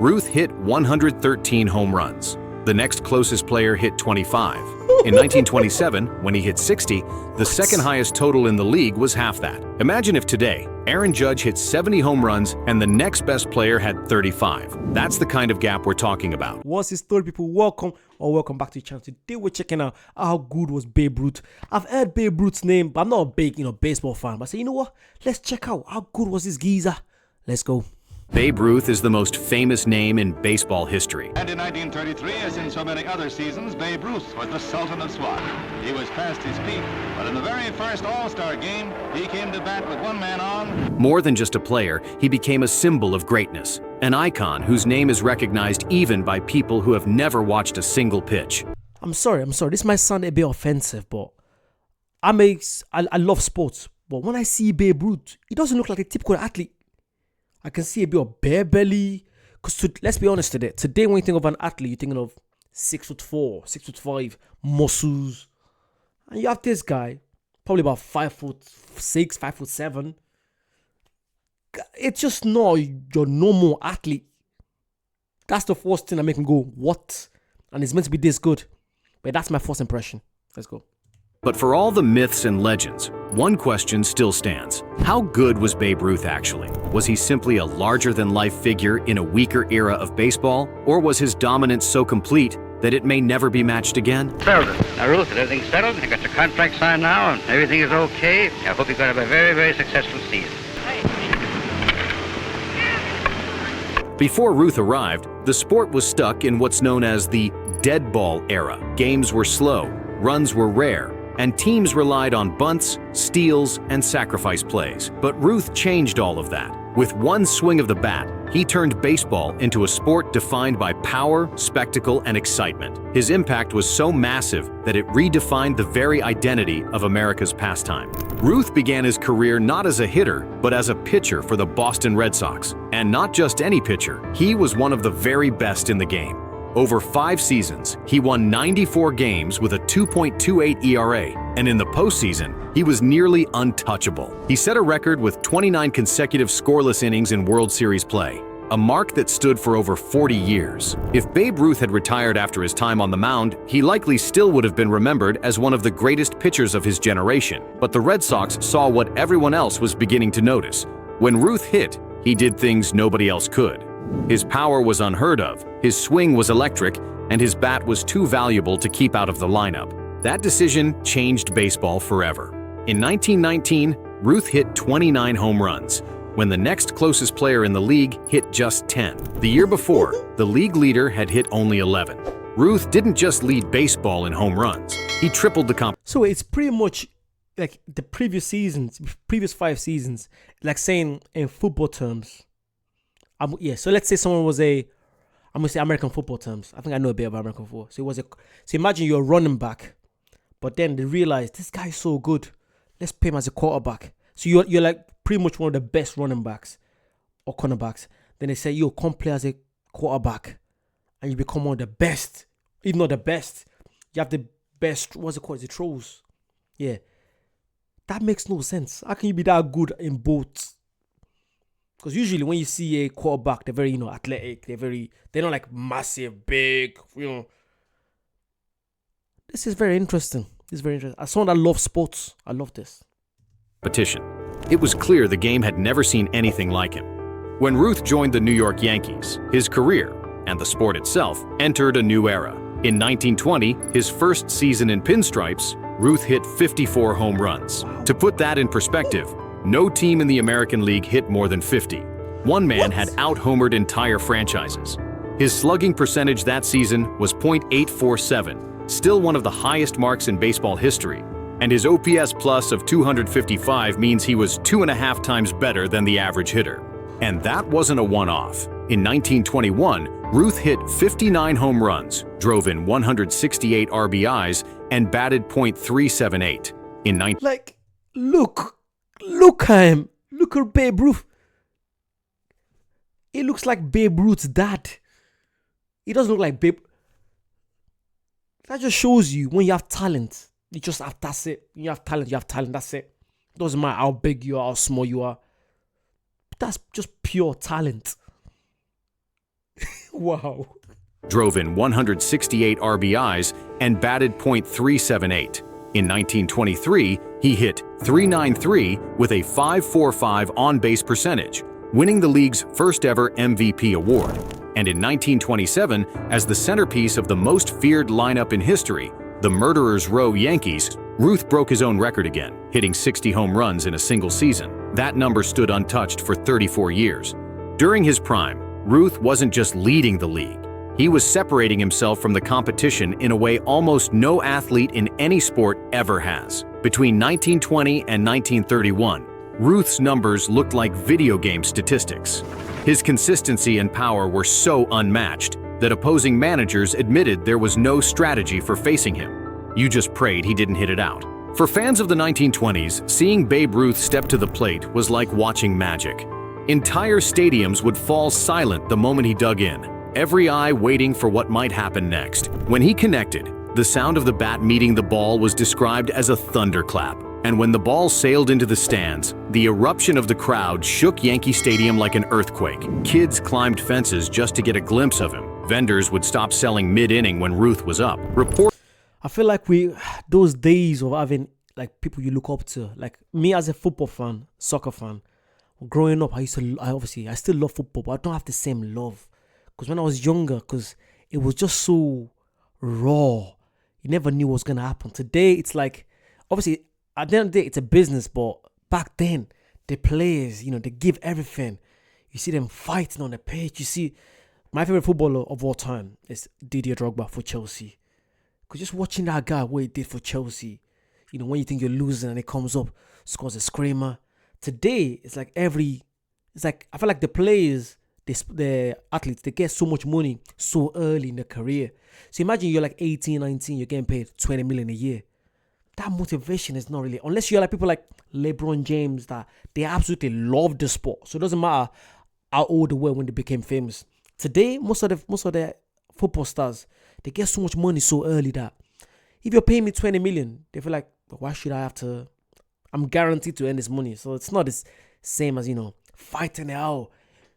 Ruth hit 113 home runs. The next closest player hit 25. In 1927, when he hit 60, the second highest total in the league was half that. Imagine if today, Aaron Judge hit 70 home runs and the next best player had 35. That's the kind of gap we're talking about. What's his story, people? Welcome back to the channel. Today we're checking out how good was Babe Ruth. I've heard Babe Ruth's name, but I'm not a big, baseball fan. But I say, you know what? Let's check out how good was this geezer. Let's go. Babe Ruth is the most famous name in baseball history. And in 1933, as in so many other seasons, Babe Ruth was the Sultan of SWAT. He was past his peak, but in the very first All-Star game, he came to bat with one man on. More than just a player, he became a symbol of greatness, an icon whose name is recognized even by people who have never watched a single pitch. I'm sorry. This might sound a bit offensive, but I love sports. But when I see Babe Ruth, he doesn't look like a typical athlete. I can see a bit of bare belly. Because let's be honest today when you think of an athlete, you're thinking of 6'4", 6'5", muscles. And you have this guy, probably about 5'6", 5'7". It's just not your normal athlete. That's the first thing that makes me go, what? And it's meant to be this good. But that's my first impression. Let's go. But for all the myths and legends, one question still stands. How good was Babe Ruth actually? Was he simply a larger-than-life figure in a weaker era of baseball? Or was his dominance so complete that it may never be matched again? Now, Ruth, everything's settled. You got your contract signed now, and everything is okay. I hope you're going to have a very, very successful season. Before Ruth arrived, the sport was stuck in what's known as the dead ball era. Games were slow, runs were rare, and teams relied on bunts, steals, and sacrifice plays. But Ruth changed all of that. With one swing of the bat, he turned baseball into a sport defined by power, spectacle, and excitement. His impact was so massive that it redefined the very identity of America's pastime. Ruth began his career not as a hitter, but as a pitcher for the Boston Red Sox. And not just any pitcher, he was one of the very best in the game. Over 5 seasons, he won 94 games with a 2.28 ERA, and in the postseason, he was nearly untouchable. He set a record with 29 consecutive scoreless innings in World Series play, a mark that stood for over 40 years. If Babe Ruth had retired after his time on the mound, he likely still would have been remembered as one of the greatest pitchers of his generation. But the Red Sox saw what everyone else was beginning to notice. When Ruth hit, he did things nobody else could. His power was unheard of, his swing was electric, and his bat was too valuable to keep out of the lineup. That decision changed baseball forever. In 1919, Ruth hit 29 home runs, when the next closest player in the league hit just 10. The year before, the league leader had hit only 11. Ruth didn't just lead baseball in home runs, he tripled the competition. So it's pretty much like the previous 5 seasons, like saying in football terms. So let's say someone was I'm gonna say American football terms. I think I know a bit about American football. So imagine you're a running back, but then they realize this guy's so good. Let's pay him as a quarterback. So you're like pretty much one of the best running backs or cornerbacks. Then they say, yo, come play as a quarterback, and you become one of the best, if not the best. You have the best. What's it called? The throws. Yeah, that makes no sense. How can you be that good in both? Because usually when you see a quarterback, they're very, athletic. They're not like massive, big, This is very interesting. As someone that loves sports, I love this. It was clear the game had never seen anything like him. When Ruth joined the New York Yankees, his career, and the sport itself, entered a new era. In 1920, his first season in pinstripes, Ruth hit 54 home runs. Wow. To put that in perspective, no team in the American League hit more than 50. One man had out-homered entire franchises. His slugging percentage that season was .847, still one of the highest marks in baseball history. And his OPS plus of 255 means he was 2.5 times better than the average hitter. And that wasn't a one-off. In 1921, Ruth hit 59 home runs, drove in 168 RBIs, and batted .378. Look at him. Look at Babe Ruth. It looks like Babe Ruth's dad. He doesn't look like Babe. That just shows you when you have talent. You just have, that's it. When you have talent, that's it. It doesn't matter how big you are, how small you are. That's just pure talent. Wow. drove in 168 RBIs, and batted .378. In 1923, he hit .393 with a .545 on-base percentage, winning the league's first-ever MVP award. And in 1927, as the centerpiece of the most feared lineup in history, the Murderers Row Yankees, Ruth broke his own record again, hitting 60 home runs in a single season. That number stood untouched for 34 years. During his prime, Ruth wasn't just leading the league. He was separating himself from the competition in a way almost no athlete in any sport ever has. Between 1920 and 1931, Ruth's numbers looked like video game statistics. His consistency and power were so unmatched that opposing managers admitted there was no strategy for facing him. You just prayed he didn't hit it out. For fans of the 1920s, seeing Babe Ruth step to the plate was like watching magic. Entire stadiums would fall silent the moment he dug in, every eye waiting for what might happen next. When he connected, the sound of the bat meeting the ball was described as a thunderclap. And when the ball sailed into the stands, the eruption of the crowd shook Yankee Stadium like an earthquake. Kids climbed fences just to get a glimpse of him. Vendors would stop selling mid-inning when Ruth was up. I feel like those days of having like people you look up to, like me as a football fan, soccer fan, growing up, I still love football, but I don't have the same love. Because when I was younger, because it was just so raw. You never knew what was going to happen. Today, it's like, obviously, at the end of the day, it's a business, but back then, the players, they give everything. You see them fighting on the pitch. You see, my favorite footballer of all time is Didier Drogba for Chelsea. Because just watching that guy, what he did for Chelsea, when you think you're losing and he comes up, scores a screamer. Today, it's like I feel like the players, the athletes, they get so much money so early in their career. So imagine you're like 18, 19, you're getting paid 20 million a year. That motivation is not really, unless you're like people like LeBron James, that they absolutely love the sport. So it doesn't matter how old they were when they became famous. Today, most of the football stars, they get so much money so early that if you're paying me 20 million, they feel like, why should I have to? I'm guaranteed to earn this money. So it's not the same as, fighting it out.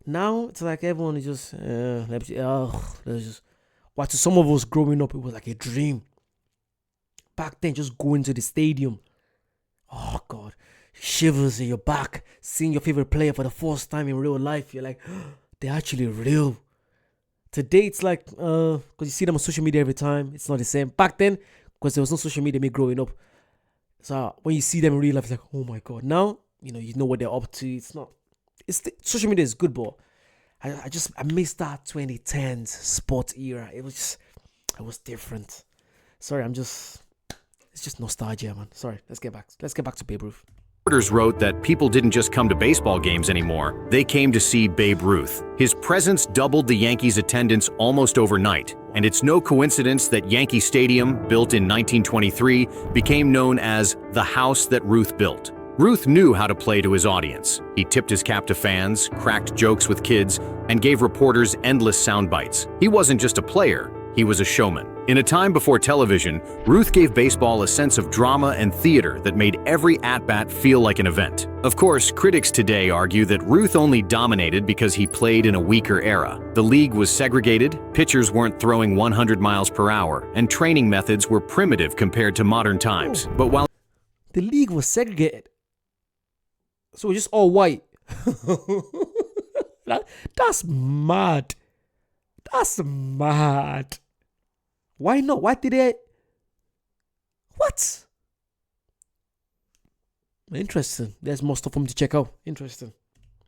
Now, it's like everyone is just, Why to some of us growing up, it was like a dream. Back then, just going to the stadium. Oh, God. Shivers in your back. Seeing your favorite player for the first time in real life. You're like, they're actually real. Today, it's like, because you see them on social media every time. It's not the same. Back then, because there was no social media me growing up. So when you see them in real life, it's like, oh my God. Now, you know what they're up to. Social media is good, but I missed that 2010s sports era. It was different. Sorry, it's just nostalgia, man. Sorry, let's get back to Babe Ruth. Reporters wrote that people didn't just come to baseball games anymore. They came to see Babe Ruth. His presence doubled the Yankees' attendance almost overnight, and it's no coincidence that Yankee Stadium, built in 1923, became known as the house that Ruth built. Ruth knew how to play to his audience. He tipped his cap to fans, cracked jokes with kids, and gave reporters endless sound bites. He wasn't just a player, he was a showman. In a time before television, Ruth gave baseball a sense of drama and theater that made every at-bat feel like an event. Of course, critics today argue that Ruth only dominated because he played in a weaker era. The league was segregated, pitchers weren't throwing 100 miles per hour, and training methods were primitive compared to modern times. But while the league was segregated, so we're just all white. That's mad. That's mad. Why not? Why did they? What? Interesting. There's more stuff for me to check out. Interesting.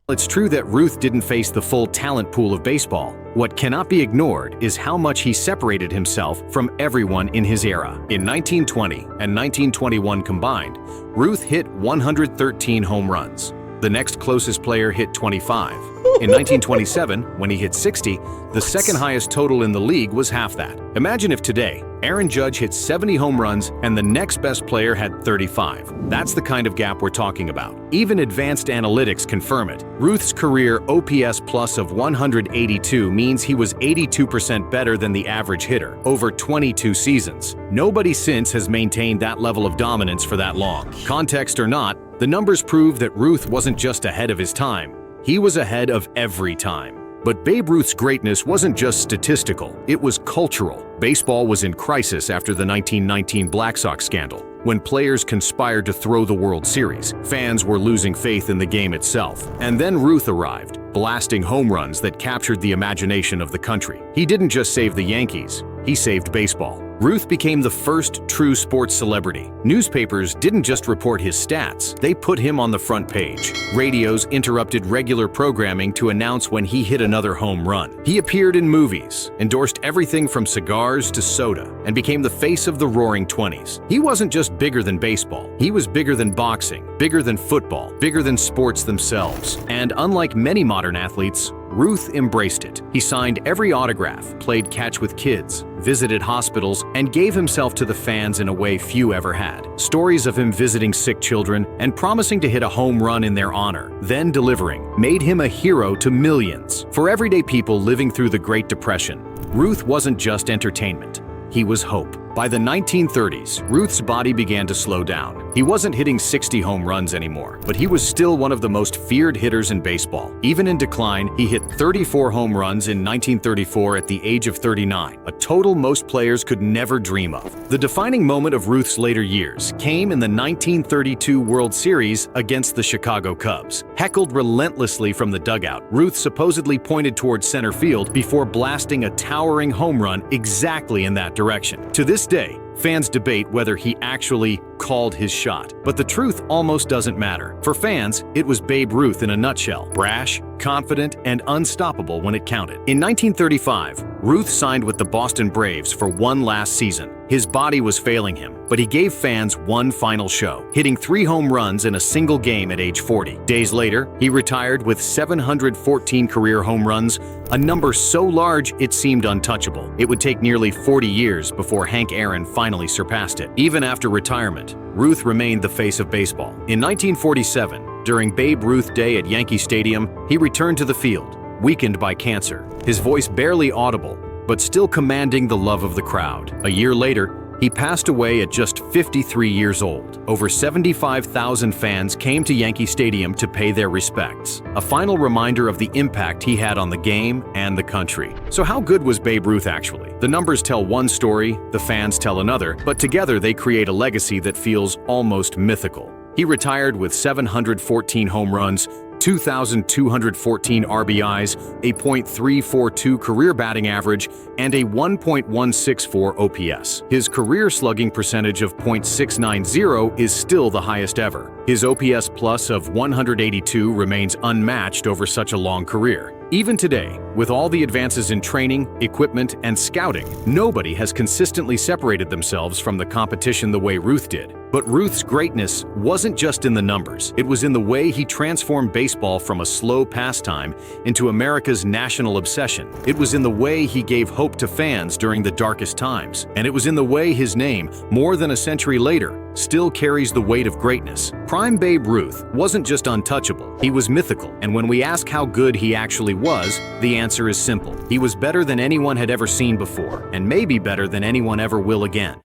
it's true that Ruth didn't face the full talent pool of baseball, what cannot be ignored is how much he separated himself from everyone in his era. In 1920 and 1921 combined, Ruth hit 113 home runs. The next closest player hit 25. In 1927, when he hit 60, the second highest total in the league was half that. Imagine if today, Aaron Judge hit 70 home runs and the next best player had 35. That's the kind of gap we're talking about. Even advanced analytics confirm it. Ruth's career OPS plus of 182 means he was 82% better than the average hitter over 22 seasons. Nobody since has maintained that level of dominance for that long. Context or not, the numbers prove that Ruth wasn't just ahead of his time. He was ahead of every time. But Babe Ruth's greatness wasn't just statistical, it was cultural. Baseball was in crisis after the 1919 Black Sox scandal, when players conspired to throw the World Series. Fans were losing faith in the game itself. And then Ruth arrived, blasting home runs that captured the imagination of the country. He didn't just save the Yankees, he saved baseball. Ruth became the first true sports celebrity. Newspapers didn't just report his stats, they put him on the front page. Radios interrupted regular programming to announce when he hit another home run. He appeared in movies, endorsed everything from cigars to soda, and became the face of the Roaring Twenties. He wasn't just bigger than baseball, he was bigger than boxing, bigger than football, bigger than sports themselves. And unlike many modern athletes, Ruth embraced it. He signed every autograph, played catch with kids, visited hospitals, and gave himself to the fans in a way few ever had. Stories of him visiting sick children and promising to hit a home run in their honor, then delivering, made him a hero to millions. For everyday people living through the Great Depression, Ruth wasn't just entertainment, he was hope. By the 1930s, Ruth's body began to slow down. He wasn't hitting 60 home runs anymore, but he was still one of the most feared hitters in baseball. Even in decline, he hit 34 home runs in 1934 at the age of 39, a total most players could never dream of. The defining moment of Ruth's later years came in the 1932 World Series against the Chicago Cubs. Heckled relentlessly from the dugout, Ruth supposedly pointed towards center field before blasting a towering home run exactly in that direction. To this day, fans debate whether he actually called his shot, but the truth almost doesn't matter. For fans, it was Babe Ruth in a nutshell: brash, confident, and unstoppable when it counted. In 1935, Ruth signed with the Boston Braves for one last season. His body was failing him, but he gave fans one final show, hitting 3 home runs in a single game at age 40. Days later, he retired with 714 career home runs, a number so large it seemed untouchable. It would take nearly 40 years before Hank Aaron finally surpassed it. Even after retirement, Ruth remained the face of baseball. In 1947, during Babe Ruth Day at Yankee Stadium, he returned to the field, weakened by cancer, his voice barely audible, but still commanding the love of the crowd. A year later, he passed away at just 53 years old. Over 75,000 fans came to Yankee Stadium to pay their respects, a final reminder of the impact he had on the game and the country. So how good was Babe Ruth actually? The numbers tell one story, the fans tell another, but together they create a legacy that feels almost mythical. He retired with 714 home runs, 2,214 RBIs, a .342 career batting average, and a 1.164 OPS. His career slugging percentage of .690 is still the highest ever. His OPS plus of 182 remains unmatched over such a long career. Even today, with all the advances in training, equipment, and scouting, nobody has consistently separated themselves from the competition the way Ruth did. But Ruth's greatness wasn't just in the numbers. It was in the way he transformed baseball from a slow pastime into America's national obsession. It was in the way he gave hope to fans during the darkest times. And it was in the way his name, more than a century later, still carries the weight of greatness. Prime Babe Ruth wasn't just untouchable, he was mythical. And when we ask how good he actually was, the answer is simple. He was better than anyone had ever seen before, and maybe better than anyone ever will again.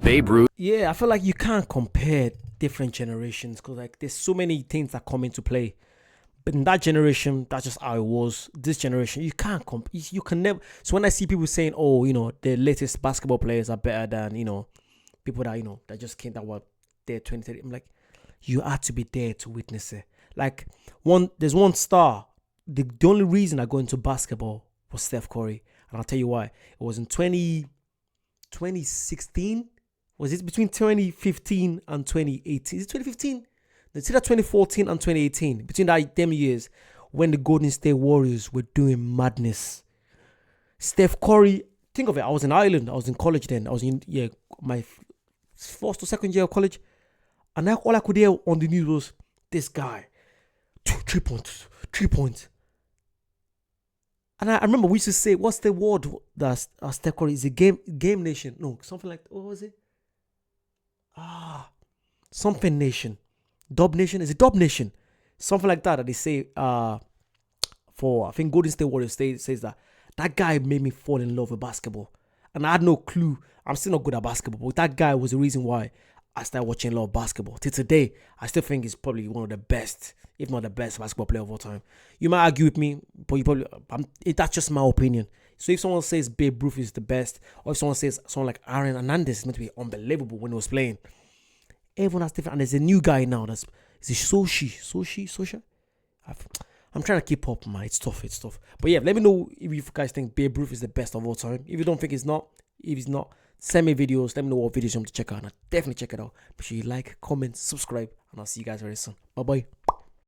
Babe Ruth. Yeah, I feel like you can't compare different generations because like there's so many things that come into play. But in that generation, that's just how it was. This generation, you can't you can never. So when I see people saying, "Oh, the latest basketball players are better than people that that just came that were there 2030," I'm like, you had to be there to witness it. Like there's one star. The only reason I got into basketball was Steph Curry, and I'll tell you why. It was in 2016. Was it between 2015 and 2018? Is it 2015? It's either 2014 and 2018. Between them years, when the Golden State Warriors were doing madness. Steph Curry, think of it. I was in Ireland. I was in college then. I was in my first or second year of college. And all I could hear on the news was, this guy, 3 points. And I remember we used to say, what's the word that Steph Curry is a game nation? No, something like, what was it? Something nation. Dub nation? Is it Dub nation? Something like that they say for, I think Golden State Warriors says that guy made me fall in love with basketball. And I had no clue. I'm still not good at basketball, but that guy was the reason why I started watching a lot of basketball. Till today, I still think he's probably one of the best, if not the best basketball player of all time. You might argue with me, but that's just my opinion. So if someone says Babe Ruth is the best, or if someone says someone like Aaron Hernandez is meant to be unbelievable when he was playing, everyone has different. And there's a new guy now. Is it Sosha? I'm trying to keep up, man. It's tough. But yeah, let me know if you guys think Babe Ruth is the best of all time. If you don't think if he's not, send me videos. Let me know what videos you want to check out. And I'll definitely check it out. Make sure you like, comment, subscribe, and I'll see you guys very soon. Bye bye.